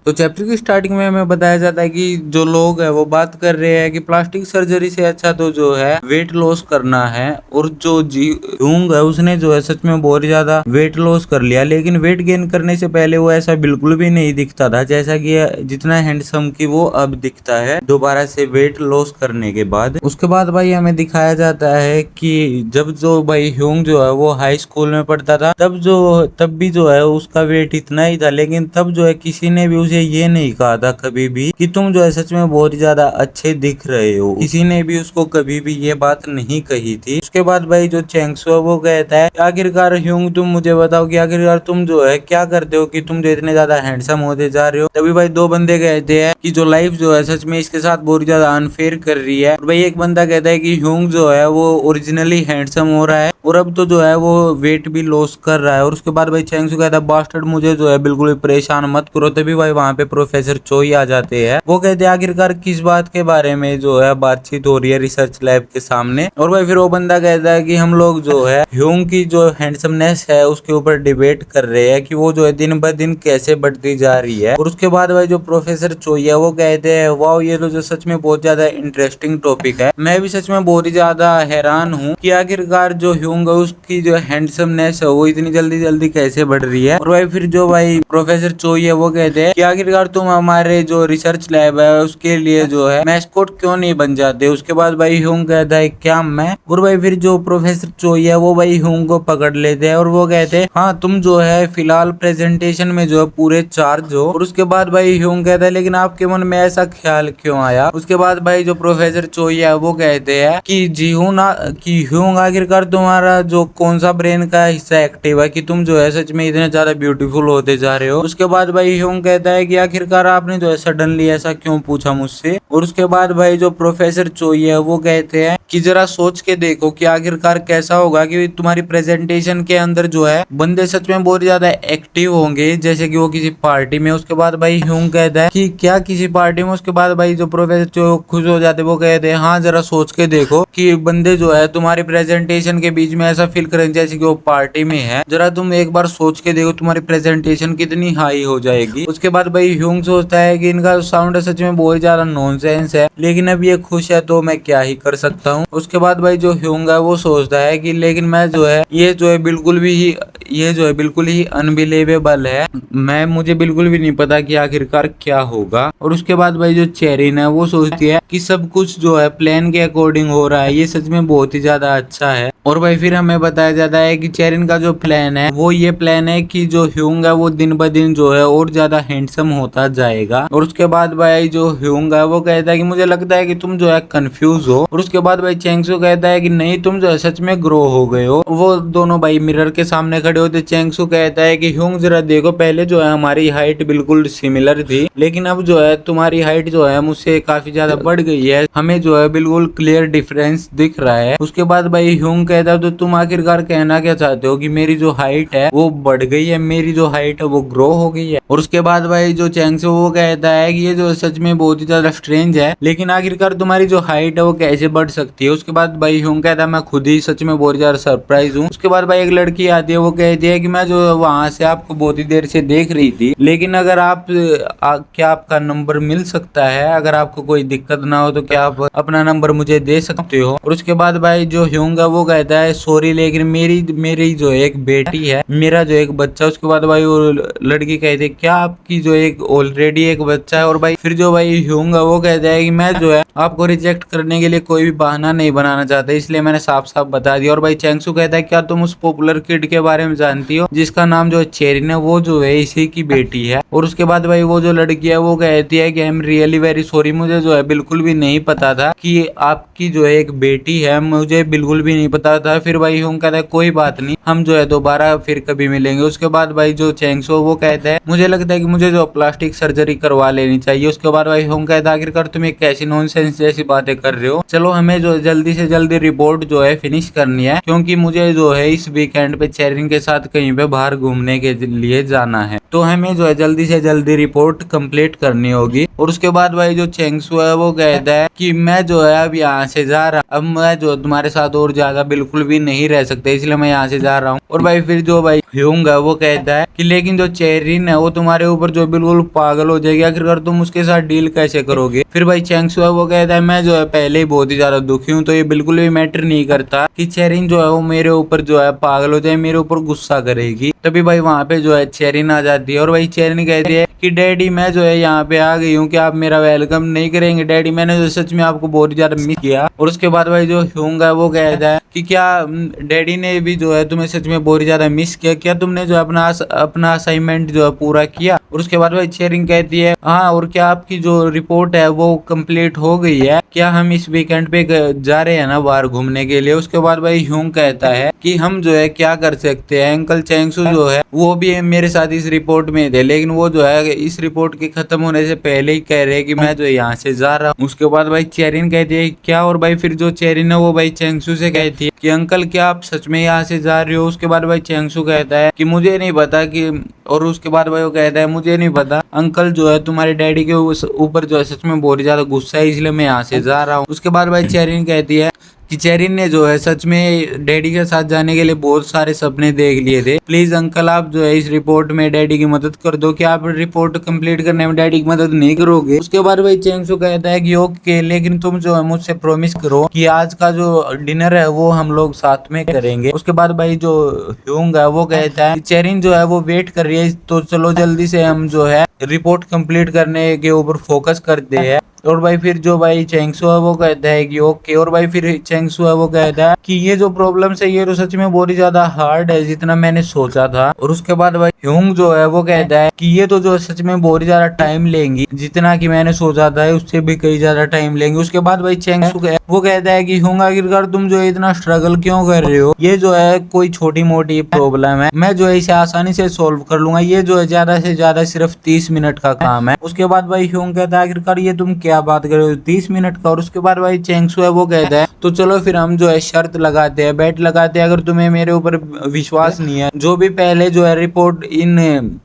तो चैप्टर की स्टार्टिंग में हमें बताया जाता है कि जो लोग है वो बात कर रहे हैं कि प्लास्टिक सर्जरी से अच्छा तो जो है वेट लॉस करना है। और जो यूंग है उसने जो है सच में बहुत ज्यादा वेट लॉस कर लिया, लेकिन वेट गेन करने से पहले वो ऐसा बिल्कुल भी नहीं दिखता था जैसा कि जितना हैंडसम की वो अब दिखता है दोबारा से वेट लॉस करने के बाद। उसके बाद भाई हमें दिखाया जाता है कि जब जो भाई ह्यूंग जो है वो हाई स्कूल में पढ़ता था तब भी जो है उसका वेट इतना ही था, लेकिन तब जो है किसी ने भी उसे ये नहीं कहा था कभी भी कि तुम जो है सच में बहुत ज्यादा अच्छे दिख रहे हो। किसी ने भी उसको कभी भी ये बात नहीं कही थी। उसके बाद भाई जो चैंगसो है वो कहता है आखिरकार ह्यूंग तुम मुझे बताओ कि आखिरकार तुम जो है क्या करते हो कि तुम जो इतने ज्यादा हैंडसम होते जा रहे हो। तभी भाई दो बंदे कहते हैं कि जो लाइफ जो है सच में इसके साथ बहुत ज्यादा अनफेयर कर रही है। और भाई एक बंदा कहता है कि ह्यूंग जो है वो ओरिजिनली हैंडसम हो रहा है और अब तो जो है वो वेट भी लॉस कर रहा है। और उसके बाद भाई चैंगसो कहता है बास्टर्ड मुझे जो है बिल्कुल भी परेशान मत करो। तभी भाई वहाँ पे प्रोफेसर चोई आ जाते हैं। वो कहते हैं आखिरकार किस बात के बारे में जो है बातचीत हो रही है रिसर्च लैब के सामने। और भाई फिर वो बंदा कहता है कि हम लोग जो है ह्यूंग की जो हैंडसमनेस है उसके ऊपर डिबेट कर रहे हैं कि वो जो है दिन ब दिन कैसे बढ़ती जा रही है। और उसके बाद भाई जो प्रोफेसर चोई है वो कहते हैं वाह ये तो जो सच में बहुत ज्यादा इंटरेस्टिंग टॉपिक है। मैं भी सच में बहुत ही ज्यादा हैरान हूँ कि आखिरकार जो ह्यूंग है उसकी जो हैंडसमनेस है वो इतनी जल्दी जल्दी कैसे बढ़ रही है। और भाई फिर जो भाई प्रोफेसर चोई है वो कहते हैं कि आखिरकार तुम हमारे जो रिसर्च लैब है उसके लिए जो है मैस्कोट क्यों नहीं बन जाते। उसके बाद भाई ह्यूंग कहता है क्या मैं। और भाई फिर जो प्रोफेसर चोई है वो भाई ह्यूंग को पकड़ लेते हैं और वो कहते हैं हाँ तुम जो है फिलहाल प्रेजेंटेशन में जो है पूरे चार्ज हो। और उसके बाद भाई ह्यूंग कहता है लेकिन आपके मन में ऐसा ख्याल क्यों आया। उसके बाद भाई जो प्रोफेसर चोई है वो कहते हैं कि ह्यूंग आखिरकार तुम्हारा जो कौन सा ब्रेन का हिस्सा एक्टिव है कि तुम जो है सच में इतने ज्यादा ब्यूटीफुल होते जा रहे हो। उसके बाद भाई ह्यूंग कहता है कि आखिरकार आपने जो है सडनली ऐसा क्यों पूछा मुझसे। और उसके बाद भाई जो प्रोफेसर चोई है वो कहते हैं कि जरा सोच के देखो कि आखिरकार कैसा होगा कि तुम्हारी प्रेजेंटेशन के अंदर जो है बंदे सच में बहुत ज्यादा एक्टिव होंगे जैसे कि वो किसी पार्टी में। उसके बाद भाई ह्यूंग कहता है कि क्या किसी पार्टी में। उसके बाद भाई जो प्रोफेसर चो खुश हो जाते वो कहते हैं हाँ जरा सोच के देखो कि बंदे जो है तुम्हारी प्रेजेंटेशन के बीच में ऐसा फील करें जैसे कि वो पार्टी में है। जरा तुम एक बार सोच के देखो तुम्हारी प्रेजेंटेशन कितनी हाई हो जाएगी। उसके बाद भाई ह्यूंग सोचता है कि इनका साउंड सच में बहुत ज्यादा नॉनसेंस है, लेकिन अब ये खुश है तो मैं क्या ही कर सकता हूँ। उसके बाद भाई जो ह्यूंग है वो सोचता है कि लेकिन मैं जो है ये जो है बिल्कुल ही अनबिलीवेबल है। मुझे बिल्कुल भी नहीं पता कि आखिरकार क्या होगा। और उसके बाद भाई जो चेरिन है वो सोचती है कि सब कुछ जो है प्लान के अकॉर्डिंग हो रहा है, ये सच में बहुत ही ज्यादा अच्छा है। और भाई फिर हमें बताया जाता है कि चेरिन का जो प्लान है वो ये प्लान है कि जो ह्यूंग है वो दिन ब दिन जो है और ज्यादा हैंडसम होता जाएगा। और उसके बाद भाई जो ह्यूंग है वो कहता है कि मुझे लगता है कि तुम जो है कंफ्यूज हो। और उसके बाद भाई चैंगसो कहता है कि नहीं तुम जो है सच में ग्रो हो गए हो। वो दोनों भाई मिरर के सामने खड़े होते। चैंगसो कहता है कि ह्यूंग जरा देखो पहले जो है हमारी हाइट बिल्कुल सिमिलर थी, लेकिन अब जो है तुम्हारी हाइट जो है मुझसे काफी ज्यादा बढ़ गई है, हमें जो है बिल्कुल क्लियर डिफरेंस दिख रहा है। उसके बाद भाई ह्यूंग कहता है तो तुम आखिरकार कहना क्या चाहते हो कि मेरी जो हाइट है वो बढ़ गई है, मेरी जो हाइट है वो ग्रो हो गई है। और उसके बाद भाई जो चैंगसो वो कहता है कि ये जो सच में बहुत ही ज्यादा स्ट्रेंज है, लेकिन आखिरकार तुम्हारी जो हाइट है वो कैसे बढ़ सकती है। उसके बाद भाई ह्यूंग कहता है मैं खुद ही सच में बहुत ज्यादा सरप्राइज हूँ। उसके बाद भाई एक लड़की आती है वो कहती है कि मैं जो वहां से आपको बहुत ही देर से देख रही थी, लेकिन अगर क्या आपका नंबर मिल सकता है, अगर आपको कोई दिक्कत ना हो तो क्या आप अपना नंबर मुझे दे सकते हो। और उसके बाद भाई जो ह्यूंग है वो कहता है सॉरी लेकिन मेरी जो एक बेटी है, मेरा जो एक बच्चा। उसके बाद भाई वो लड़की कहती है क्या आपकी जो एक ऑलरेडी एक बच्चा है। और भाई फिर जो भाई ह्यूंग है वो कहता है कि मैं जो है आपको रिजेक्ट करने के लिए कोई भी बहाना नहीं बनाना चाहता, इसलिए मैंने साफ साफ बता दिया। और भाई चैंगसो कहता है क्या तुम उस पॉपुलर किड के बारे में जानती हो जिसका नाम जो चेरिन है वो जो है इसी की बेटी है। और उसके बाद भाई वो जो लड़की है वो कहती है कि I am really very sorry, मुझे जो है बिल्कुल भी नहीं पता था कि आपकी जो है एक बेटी है, मुझे बिल्कुल भी नहीं पता था। फिर भाई ह्यूंग कहता है कोई बात नहीं, हम जो है दोबारा फिर कभी मिलेंगे। उसके बाद भाई जो चैंगसो वो कहता है मुझे लगता है कि मुझे जो प्लास्टिक सर्जरी करवा लेनी चाहिए। उसके बाद भाई ह्यूंग कहता है आखिरकार तुम एक कैसी नॉनसेंस जैसी बातें कर रहे हो, चलो हमें जो जल्दी से जल्दी रिपोर्ट जो है फिनिश करनी है, क्योंकि मुझे जो है इस वीकेंड पे चेरिन के साथ कहीं पे बाहर घूमने के लिए जाना है, तो हमें जो है जल्दी से जल्दी रिपोर्ट कंप्लीट करनी होगी। और उसके बाद भाई जो चैंगसो है वो कहता है कि मैं जो है अब यहाँ से जा रहा, अब मैं जो तुम्हारे साथ और ज्यादा बिल्कुल भी नहीं रह सकता, इसलिए मैं यहाँ से जा रहा हूँ। और भाई फिर जो भाई ह्यूंग है वो कहता है कि लेकिन जो चेरिन है वो तुम्हारे ऊपर जो बिल्कुल पागल हो जाएगी, आखिरकार तुम उसके साथ डील कैसे करोगे। फिर भाई चैंगसू है वो कहता है मैं जो है पहले ही बहुत ही ज्यादा दुखी हूँ, तो ये बिल्कुल भी मैटर नहीं करता कि चेरिन जो है वो मेरे ऊपर जो है पागल हो जाए, मेरे ऊपर गुस्सा करेगी। तभी भाई वहां पे जो है चेरिन आ जाती है और भाई चेरिन कहती है कि डैडी मैं जो है यहाँ पे आ गई हूँ, कि आप मेरा वेलकम नहीं करेंगे डैडी, मैंने जो सच में आपको बहुत ज्यादा मिस किया। और उसके बाद भाई जो ह्यूंग है वो कहता है कि क्या डैडी ने भी जो है तुम्हें सच में बहुत ज्यादा मिस किया, क्या तुमने जो अपना असाइनमेंट जो है पूरा किया। और उसके बाद भाई चेरिन कहती है हाँ, और क्या आपकी जो रिपोर्ट है वो कंप्लीट हो गई है, क्या हम इस वीकेंड पे जा रहे हैं ना बाहर घूमने के लिए। उसके बाद भाई ह्यूंग कहता है कि हम जो है क्या कर सकते हैं, अंकल चैंगसू जो है वो भी मेरे साथ इस रिपोर्ट में थे, लेकिन वो जो है इस रिपोर्ट के खत्म होने से पहले ही कह रहे हैं कि मैं जो यहाँ से जा रहा हूँ। उसके बाद भाई चेरिन कहती है क्या, और भाई फिर जो चेरिन है वो भाई चैंगसू से कहती है कि अंकल क्या आप सच में यहाँ से जा रहे हो। उसके बाद भाई चैंगसू कहता है कि मुझे नहीं पता कि, और उसके बाद भाई वो कहता है मुझे नहीं पता अंकल जो है तुम्हारे डैडी के ऊपर जो है सच में बहुत ज्यादा गुस्सा है, इसलिए मैं यहाँ से जा रहा हूँ। उसके बाद भाई चेरिन कहती है कि चेरिन ने जो है सच में डैडी के साथ जाने के लिए बहुत सारे सपने देख लिए थे, प्लीज अंकल आप जो है इस रिपोर्ट में डैडी की मदद कर दो, कि आप रिपोर्ट कंप्लीट करने में डैडी की मदद नहीं करोगे। उसके बाद भाई चैंगसू कहता है कि ओके, लेकिन तुम जो है मुझसे प्रॉमिस करो कि आज का जो डिनर है वो हम लोग साथ में करेंगे। उसके बाद भाई जो ह्यूंग है वो कहता है चेरिन जो है वो वेट कर रही है, तो चलो जल्दी से हम जो है रिपोर्ट कंप्लीट करने के ऊपर फोकस करते हैं। और भाई फिर जो भाई चैंगसू है वो कहता है कि ओके, और भाई फिर चैंगसू है वो कहता है कि ये जो प्रॉब्लम्स है ये तो सच में बहुत ही ज्यादा हार्ड है जितना मैंने सोचा था। और उसके बाद भाई ह्यूंग जो है वो कहता है कि ये तो जो सच में बहुत ही ज्यादा टाइम लेंगी, जितना कि मैंने सोचा था उससे भी कई ज्यादा टाइम लेंगे। उसके बाद भाई चैंगसू वो कहता है कि ह्यूंग आखिरकार तुम जो है इतना स्ट्रगल क्यों कर रहे हो, ये जो है कोई छोटी मोटी प्रॉब्लम है, मैं जो है इसे आसानी से सोल्व कर लूंगा, ये जो है ज्यादा से ज्यादा सिर्फ 30 मिनट का काम है। उसके बाद भाई ह्यूंग कहता है आखिरकार ये तुम क्या बात कर रहे हो 30 मिनट का। और उसके बाद भाई चैंगसू है वो कहता है तो चलो फिर हम जो है शर्त लगाते हैं, बेट लगाते हैं, अगर तुम्हें मेरे ऊपर विश्वास नहीं है, जो भी पहले जो है रिपोर्ट इन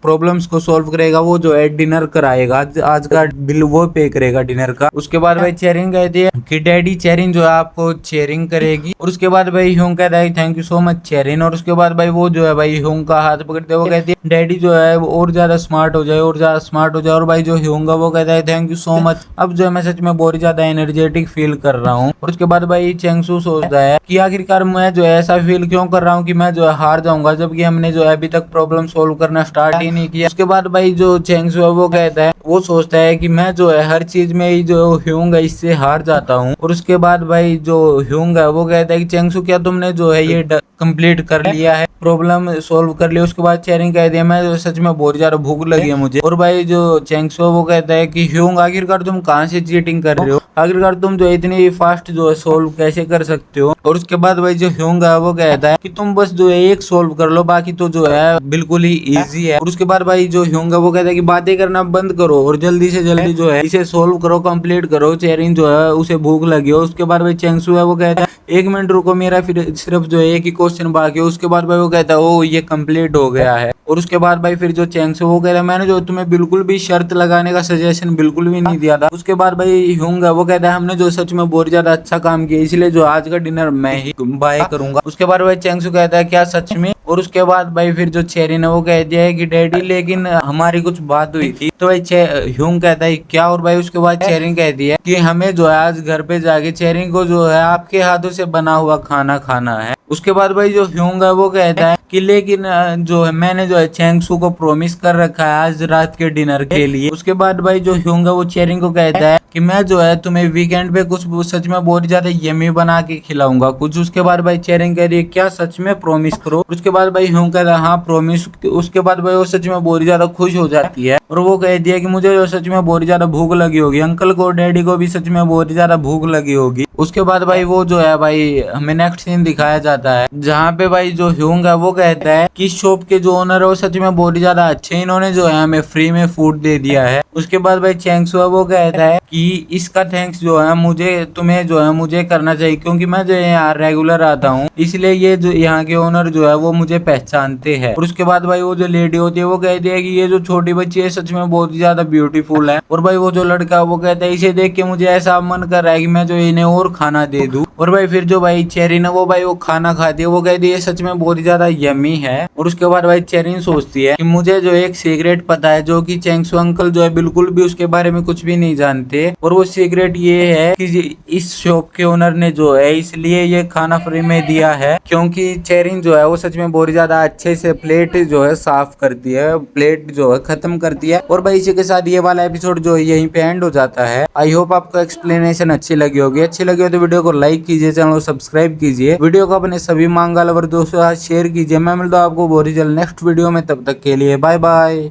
प्रॉब्लम्स को सॉल्व करेगा वो जो है डिनर कराएगा, आज का बिल वो पे करेगा डिनर का। उसके बाद भाई चेरिन कहती है कि डैडी चेरिन जो है आपको चेयरिंग करेगी। और उसके बाद भाई ह्यूंग कहता है थैंक यू सो मच चेरिन। और उसके बाद भाई वो जो है भाई ह्यूंग का हाथ पकड़ते वो कहती है डैडी जो है वो और ज्यादा स्मार्ट हो जाए, और ज्यादा स्मार्ट हो जाए। और भाई जो ह्यूंग है वो कहता है थैंक यू सो मच, अब जो है मैं सच में बहुत ज्यादा एनर्जेटिक फील कर रहा हूँ। और उसके बाद भाई चैंगसू सोचता है कि आखिरकार मैं जो है ऐसा फील क्यों कर रहा हूँ कि मैं जो है हार जाऊंगा, जबकि हमने जो है अभी तक प्रॉब्लम सोल्व करना स्टार्ट ही नहीं किया। उसके बाद भाई जो चैंगसू है वो कहता है, वो सोचता है कि मैं जो है हर चीज में ही जो ह्यूंग है इससे हार जाता हूँ। और उसके बाद भाई जो ह्यूंग है वो कहता है कि चैंगसू क्या तुमने जो है ये कंप्लीट कर लिया है, प्रॉब्लम सोल्व कर लिया। उसके बाद चेरिन कहती है मैं जो सच में बहुत ज्यादा भूख लगी है मुझे। और भाई जो चैंगसू वो कहता है कि ह्यूंग आखिरकार तुम कहाँ से चीटिंग कर रहे हो, आखिरकार तुम जो इतनी फास्ट जो है सोल्व कैसे कर सकते हो। और उसके बाद भाई जो ह्यूंग है वो कहता है कि तुम बस जो है एक सोल्व कर लो, बाकी तो जो है बिल्कुल ही इजी है। और उसके बाद भाई जो ह्यूंग है वो कहता है कि बातें करना बंद करो और जल्दी से जल्दी जो है इसे सोल्व करो, कंप्लीट करो, चेरिन जो है उसे भूख लगी हो। उसके बाद भाई चैंगसू है वो कहता है एक मिनट रुको, मेरा फिर सिर्फ जो है एक ही क्वेश्चन बाकी है। उसके बाद भाई वो कहता है ओ ये कंप्लीट हो गया है। और उसके बाद भाई फिर जो चैंगसू वो कहता है मैंने जो तुम्हें बिल्कुल भी शर्त लगाने का सजेशन बिल्कुल भी नहीं दिया था। उसके बाद भाई ह्यूंग है वो कहता है हमने जो सच में बहुत ज्यादा अच्छा काम किया, इसलिए जो आज का डिनर मैं ही बाय करूंगा। उसके बाद भाई चैंगसू कहता है क्या सच में। और उसके बाद भाई फिर जो चेरिन है वो कहती है कि डैडी लेकिन हमारी कुछ बात हुई थी। तो भाई ह्यूंग कहता है क्या। और भाई उसके बाद चेरिन कहती है कि हमें जो है आज घर पे जाके चेरिन को जो है आपके हाथों से बना हुआ खाना खाना है। उसके बाद भाई जो ह्यूंग है वो कहता है कि लेकिन जो है मैंने जो है चैंगसू को प्रॉमिस कर रखा है आज रात के डिनर के लिए। उसके बाद भाई जो ह्यूंग है वो चेरिन को कहता है कि मैं जो है तुम्हें वीकेंड पे कुछ सच में बहुत ज्यादा यमी बना के खिलाऊंगा कुछ। उसके बाद भाई चेरिन कह रही है क्या सच में प्रॉमिस करो। उसके बाद भाई ह्यूंग कहता है हाँ प्रॉमिस। उसके बाद भाई वो सच में बहुत ज्यादा खुश हो जाती है और वो कहती है कि मुझे जो सच में बहुत ज्यादा भूख लगी होगी, अंकल को डैडी को भी सच में बहुत ज्यादा भूख लगी होगी। उसके बाद भाई वो जो है भाई हमें नेक्स्ट सीन दिखाया जाता है जहाँ पे भाई जो ह्यूंग है वो कहता है कि शॉप के जो ओनर है वो सच में बहुत ज्यादा अच्छे, इन्होंने जो है हमें फ्री में फूड दे दिया है। उसके बाद भाई चैंगसू है वो कहता है कि इसका थैंक्स जो है मुझे तुम्हें जो है मुझे करना चाहिए, क्योंकि मैं जो है यहाँ रेगुलर आता हूँ, इसलिए ये जो यहाँ के ओनर जो है वो मुझे पहचानते हैं। और उसके बाद भाई वो जो लेडी होती है वो कहती है कि ये जो छोटी बच्ची है सच में बहुत ज्यादा ब्यूटीफुल है। और भाई वो जो लड़का वो कहता है इसे देख के मुझे ऐसा मन कर रहा है कि मैं जो इन्हें और खाना दे दूं। और भाई फिर जो भाई चेरिन है वो भाई वो खाना खाती है, वो कहती है सच में बहुत ही ज्यादा यम्मी है। और उसके बाद भाई चेरिन सोचती है कि मुझे जो एक सीक्रेट पता है जो कि चैंक्सू अंकल जो है बिल्कुल भी उसके बारे में कुछ भी नहीं जानते, और वो सीक्रेट ये है कि इस शॉप के ओनर ने जो है इसलिए ये खाना फ्री में दिया है क्योंकि चेरिन जो है वो सच में बहुत ज्यादा अच्छे से प्लेट जो है साफ करती है, प्लेट जो है खत्म करती है। और भाई इसी के साथ ये वाला एपिसोड जो है यहीं पे एंड हो जाता है। आई होप आपको एक्सप्लेनेशन अच्छी लगी होगी। अच्छी लगी हो तो वीडियो को लाइक कीजिए, चैनल को सब्सक्राइब कीजिए, वीडियो को अपने सभी मांगा लवर दोस्तों के साथ शेयर कीजिए। मैं मिलता हूं आपको बहुत ही जल्द नेक्स्ट वीडियो में, तब तक के लिए बाय बाय।